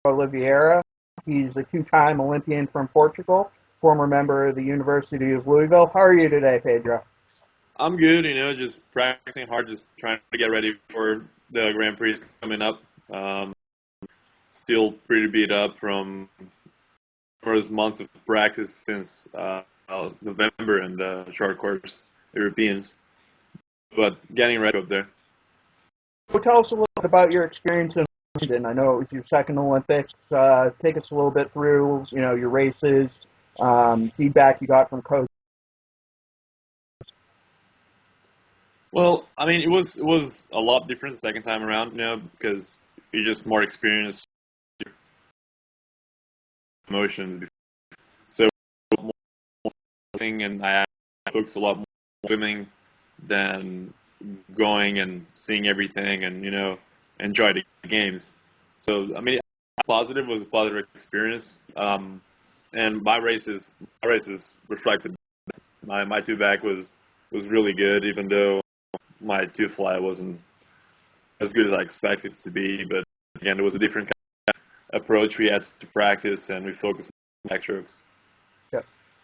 Oliveira. He's a two-time Olympian from Portugal, former member of the University of Louisville. How are you today, Pedro? I'm good, just practicing hard, just trying to get ready for the Grand Prix coming up. Um, Still pretty beat up from first months of practice since November and the short course Europeans, but getting ready up there. So tell us a little bit about your experience in London. I know it was your second Olympics. Take us a little bit through, your races, feedback you got from coach. Well, I mean, it was a lot different the second time around, because you're just more experienced emotions. So more thing, and I focus a lot more on swimming than going and seeing everything and enjoy the games. So I mean, positive was a positive experience, and my races reflected. My two back was really good, even though my two fly wasn't as good as I expected it to be. But again, it was a different kind of approach we had to practice, and we focused on backstrokes. Yeah.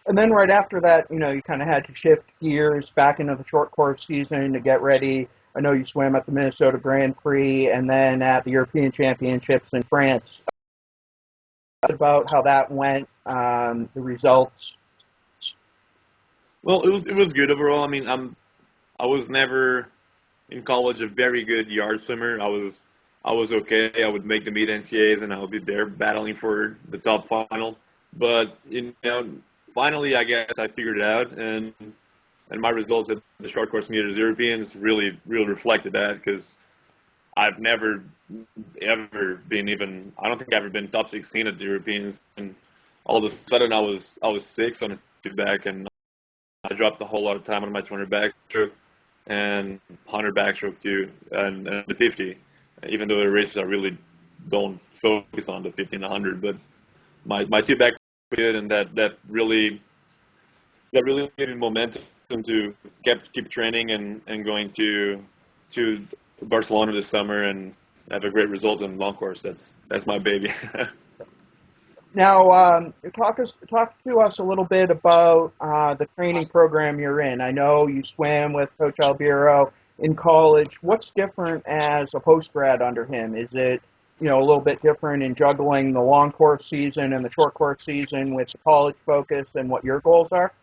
And then right after that, you kind of had to shift gears back into the short course season to get ready. I know you swam at the Minnesota Grand Prix and then at the European Championships in France. About how that went, the results. Well, it was good overall. I mean, I was never in college a very good yard swimmer. I was okay. I would make the meet NCAAs and I would be there battling for the top final. But finally, I guess I figured it out, and my results at the short course meet as Europeans really reflected that because I've never ever been even. I don't think I've ever been top 16 at the Europeans, and all of a sudden I was six on a two back, and I dropped a whole lot of time on my 200 backstroke and 100 backstroke too, and the 50. Even though the races I really don't focus on the 50 and 100, but my two back good, and that really gave me momentum to keep training and going to Barcelona this summer and have a great result in long course. That's my baby. Now, talk to us a little bit about the training program you're in. I know you swam with Coach Albiro in college. What's different as a post grad under him? Is it a little bit different in juggling the long course season and the short course season with the college focus and what your goals are?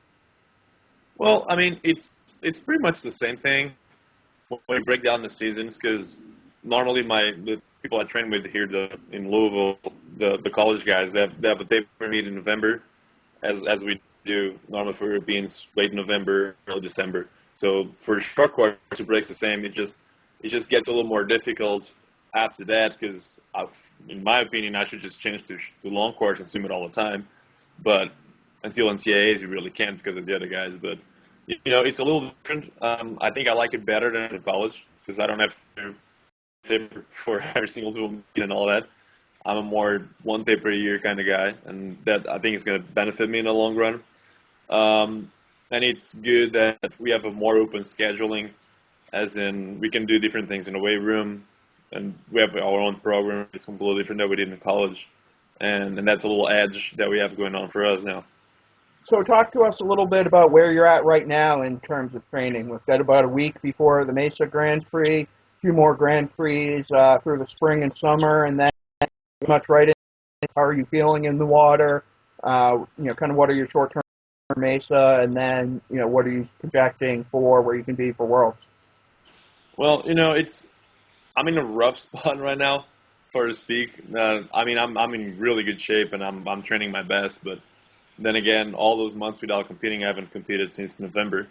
Well, I mean, it's pretty much the same thing when we break down the seasons because normally the people I train with here in Louisville, the college guys, they have a taper meet in November, as we do normally for Europeans, late November, early December. So for short course, it breaks the same. It just gets a little more difficult after that because, in my opinion, I should just change to long course and swim it all the time. But until NCAAs, you really can't because of the other guys. But it's a little different. I think I like it better than in college because I don't have to taper for every single tool and all that. I'm a more one taper a year kind of guy, and that I think is going to benefit me in the long run. And it's good that we have a more open scheduling, as in we can do different things in the weight room, and we have our own program. It's completely different than we did in college, and that's a little edge that we have going on for us now. So talk to us a little bit about where you're at right now in terms of training. We've got about a week before the Mesa Grand Prix, a few more Grand Prix through the spring and summer, and then pretty much right in. How are you feeling in the water? Kind of what are your short-term Mesa, and then what are you projecting for where you can be for Worlds? Well, I'm in a rough spot right now, so to speak. I mean, I'm in really good shape, and I'm training my best, but then again, all those months without competing, I haven't competed since November.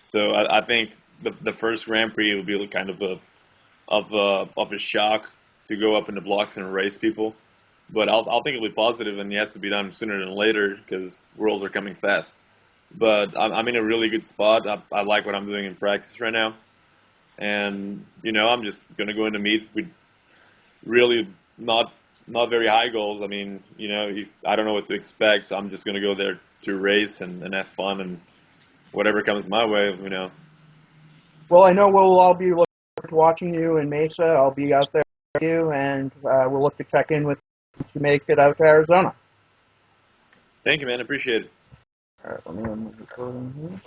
So I think the first Grand Prix will be kind of a shock to go up in the blocks and race people. But I'll think it'll be positive, and it has to be done sooner than later because worlds are coming fast. But I'm in a really good spot. I like what I'm doing in practice right now, and I'm just gonna go into meet with really not very high goals. I mean, I don't know what to expect. So I'm just gonna go there to race and have fun and whatever comes my way. Well, I know we'll all be looking forward to watching you in Mesa. I'll be out there with you, and we'll look to check in with to make it out to Arizona. Thank you, man. Appreciate it. All right, let me end the recording here.